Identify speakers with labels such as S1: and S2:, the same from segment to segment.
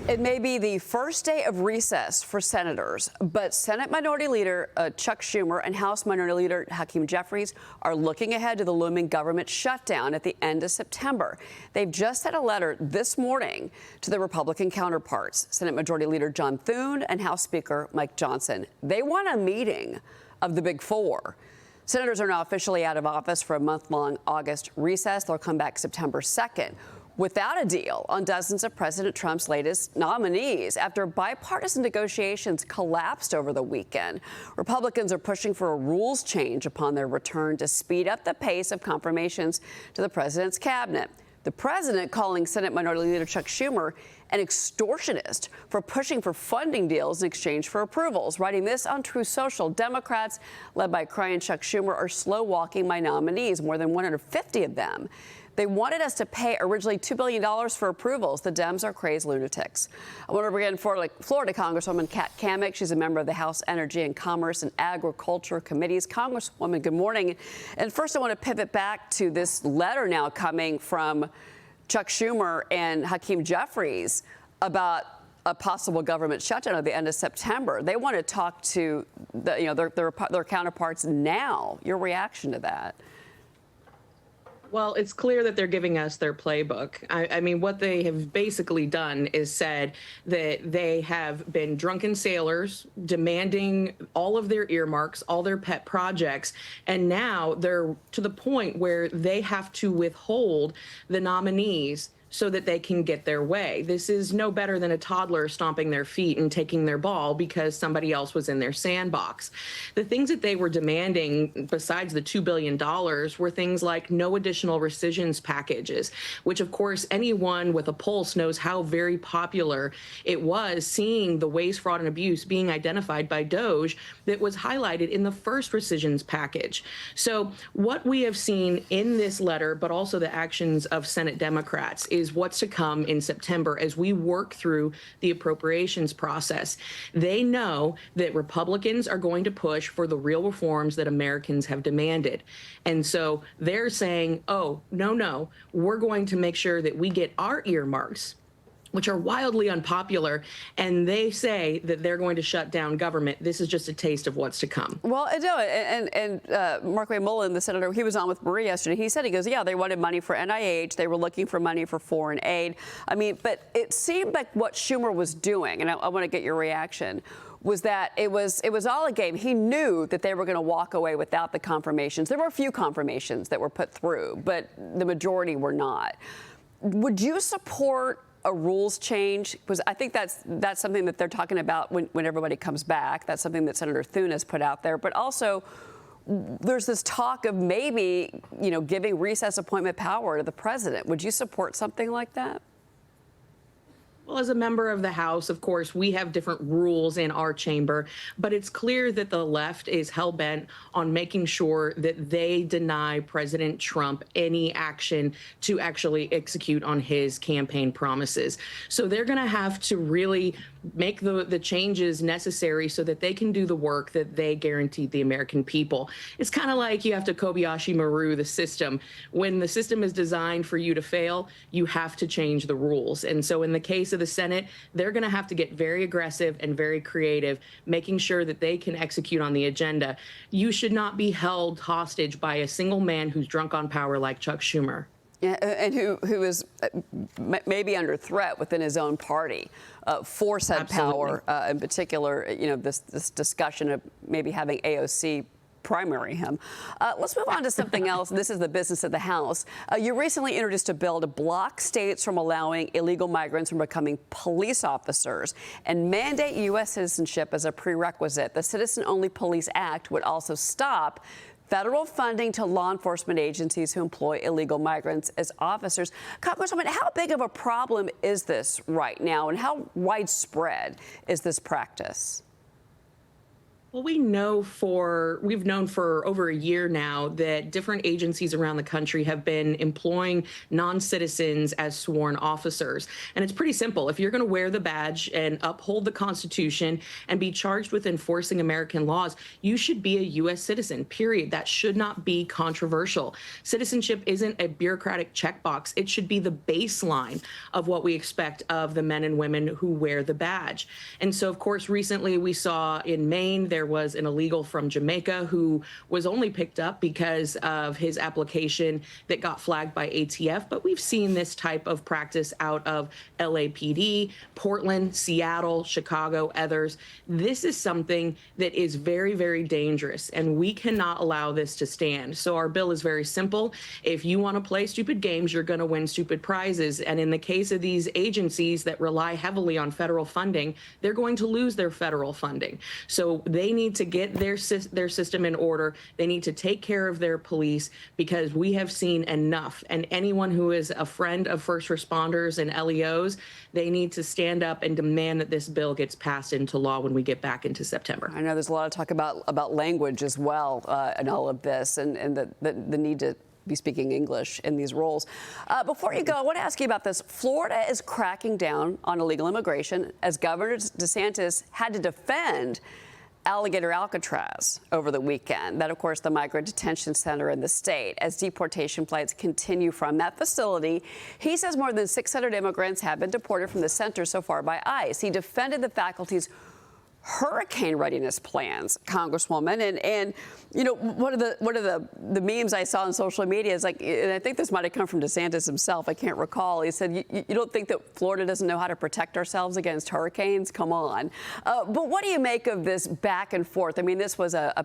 S1: It may be the first day of recess for senators, but Senate Minority Leader Chuck Schumer and House Minority Leader Hakeem Jeffries are looking ahead to the looming government shutdown at the end of September. They've just sent a letter this morning to their Republican counterparts, Senate Majority Leader John Thune and House Speaker Mike Johnson. They want a meeting of the Big Four. Senators are now officially out of office for a month-long August recess. They'll come back September 2nd. Without a deal on dozens of President Trump's latest nominees after bipartisan negotiations collapsed over the weekend. Republicans are pushing for a rules change upon their return to speed up the pace of confirmations to the president's cabinet. The president calling Senate Minority Leader Chuck Schumer an extortionist for pushing for funding deals in exchange for approvals. Writing this on Truth Social, Democrats, led by crying Chuck Schumer, are slow-walking my nominees, more than 150 of them. They wanted us to pay originally $2 billion for approvals. The Dems are crazed lunatics. I want to bring in Florida Congresswoman Cammack. She's a member of the House Energy and Commerce and Agriculture Committees. Congresswoman, good morning. And first, I want to pivot back to this letter now coming from Chuck Schumer and Hakeem Jeffries about a possible government shutdown at the end of September. They want to talk to their counterparts now. Your reaction to that?
S2: Well, it's clear that they're giving us their playbook. I mean, what they have basically done is said that they have been drunken sailors demanding all of their earmarks, all their pet projects, and now they're to the point where they have to withhold the nominees so that they can get their way. This is no better than a toddler stomping their feet and taking their ball because somebody else was in their sandbox. The things that they were demanding, besides the $2 billion, were things like no additional rescissions packages, which, of course, anyone with a pulse knows how very popular it was, seeing the waste, fraud, and abuse being identified by DOJ that was highlighted in the first rescissions package. So what we have seen in this letter, but also the actions of Senate Democrats, is what's to come in September as we work through the appropriations process. They know that Republicans are going to push for the real reforms that Americans have demanded. And so they're saying, oh, no, we're going to make sure that we get our earmarks, which are wildly unpopular, and they say that they're going to shut down government. This is just a taste of what's to come.
S1: Well, no, and Mark Ray Mullen, the senator, he was on with Marie yesterday. He said, he goes, yeah, they wanted money for NIH. They were looking for money for foreign aid. I mean, but it seemed like what Schumer was doing, and I want to get your reaction, was that it was all a game. He knew that they were going to walk away without the confirmations. There were a few confirmations that were put through, but the majority were not. Would you support a rules change? Because I think that's something that they're talking about when everybody comes back. That's something that Senator Thune has put out there. But also, there's this talk of maybe, giving recess appointment power to the president. Would you support something like that?
S2: Well, as a member of the House, of course, we have different rules in our chamber, but it's clear that the left is hell-bent on making sure that they deny President Trump any action to actually execute on his campaign promises. So they're going to have to really make the changes necessary so that they can do the work that they guaranteed the American people. It's kind of like you have to Kobayashi Maru the system. When the system is designed for you to fail, you have to change the rules. And so in the case of the Senate, they're going to have to get very aggressive and very creative, making sure that they can execute on the agenda. You should not be held hostage by a single man who's drunk on power like Chuck Schumer.
S1: Yeah, and who is maybe under threat within his own party for said power, in particular, this discussion of maybe having AOC primary him. Let's move on to something else. This is the business of the House. You recently introduced a bill to block states from allowing illegal migrants from becoming police officers and mandate U.S. citizenship as a prerequisite. The Citizen-Only Police Act would also stop federal funding to law enforcement agencies who employ illegal migrants as officers. Congresswoman, how big of a problem is this right now, and how widespread is this practice?
S2: Well, we've known for over a year now that different agencies around the country have been employing non-citizens as sworn officers. And it's pretty simple. If you're going to wear the badge and uphold the Constitution and be charged with enforcing American laws, you should be a U.S. citizen, period. That should not be controversial. Citizenship isn't a bureaucratic checkbox. It should be the baseline of what we expect of the men and women who wear the badge. And so, of course, recently we saw in Maine, there was an illegal from Jamaica who was only picked up because of his application that got flagged by ATF. But we've seen this type of practice out of LAPD, Portland, Seattle, Chicago, others. This is something that is very, very dangerous, and we cannot allow this to stand. So our bill is very simple. If you want to play stupid games, you're going to win stupid prizes. And in the case of these agencies that rely heavily on federal funding, they're going to lose their federal funding. So they need to get their system in order. They need to take care of their police, because we have seen enough. And anyone who is a friend of first responders and LEOs, they need to stand up and demand that this bill gets passed into law when we get back into September.
S1: I know there's a lot of talk about language as well in all of this, and the need to be speaking English in these roles. Before you go, I want to ask you about this. Florida is cracking down on illegal immigration as Governor DeSantis had to defend Alligator Alcatraz over the weekend. That, of course, the migrant detention center in the state, as deportation flights continue from that facility. He says more than 600 immigrants have been deported from the center so far by ICE. He defended the faculty's hurricane readiness plans, Congresswoman, and you know, one of the memes I saw on social media is like, and I think this might have come from DeSantis himself, I can't recall. He said, you don't think that Florida doesn't know how to protect ourselves against hurricanes? Come on. But what do you make of this back and forth? I mean, this was a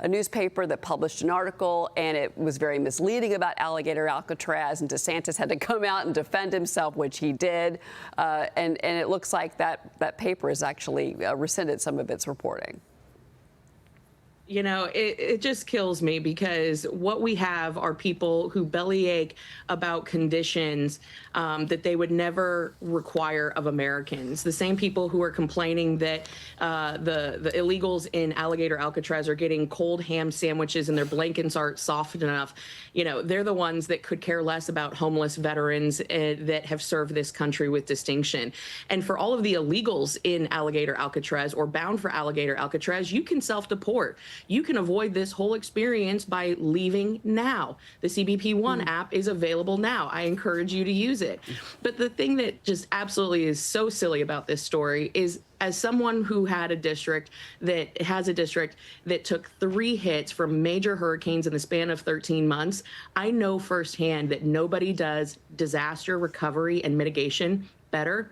S1: newspaper that published an article, and it was very misleading about Alligator Alcatraz, and DeSantis had to come out and defend himself, which he did. And it looks like that paper is actually rescinded some of its reporting.
S2: You know, it just kills me, because what we have are people who bellyache about conditions that they would never require of Americans. The same people who are complaining that the illegals in Alligator Alcatraz are getting cold ham sandwiches and their blankets aren't soft enough. You know, they're the ones that could care less about homeless veterans that have served this country with distinction. And for all of the illegals in Alligator Alcatraz or bound for Alligator Alcatraz, you can self-deport. You can avoid this whole experience by leaving now. The CBP One app is available now. I encourage you to use it. But the thing that just absolutely is so silly about this story is, as someone who had a district that took 3 hits from major hurricanes in the span of 13 months, I know firsthand that nobody does disaster recovery and mitigation better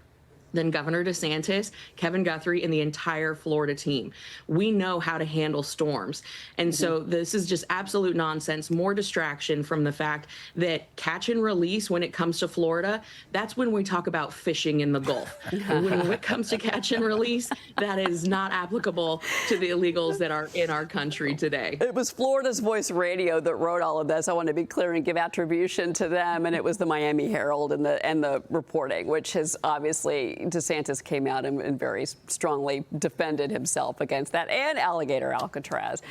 S2: than Governor DeSantis, Kevin Guthrie, and the entire Florida team. We know how to handle storms. And so this is just absolute nonsense, more distraction from the fact that catch and release, when it comes to Florida, that's when we talk about fishing in the Gulf. When it comes to catch and release, that is not applicable to the illegals that are in our country today.
S1: It was Florida's Voice Radio that wrote all of this. I want to be clear and give attribution to them. And it was the Miami Herald and the reporting, which has obviously DeSantis came out and very strongly defended himself against that, and Alligator Alcatraz.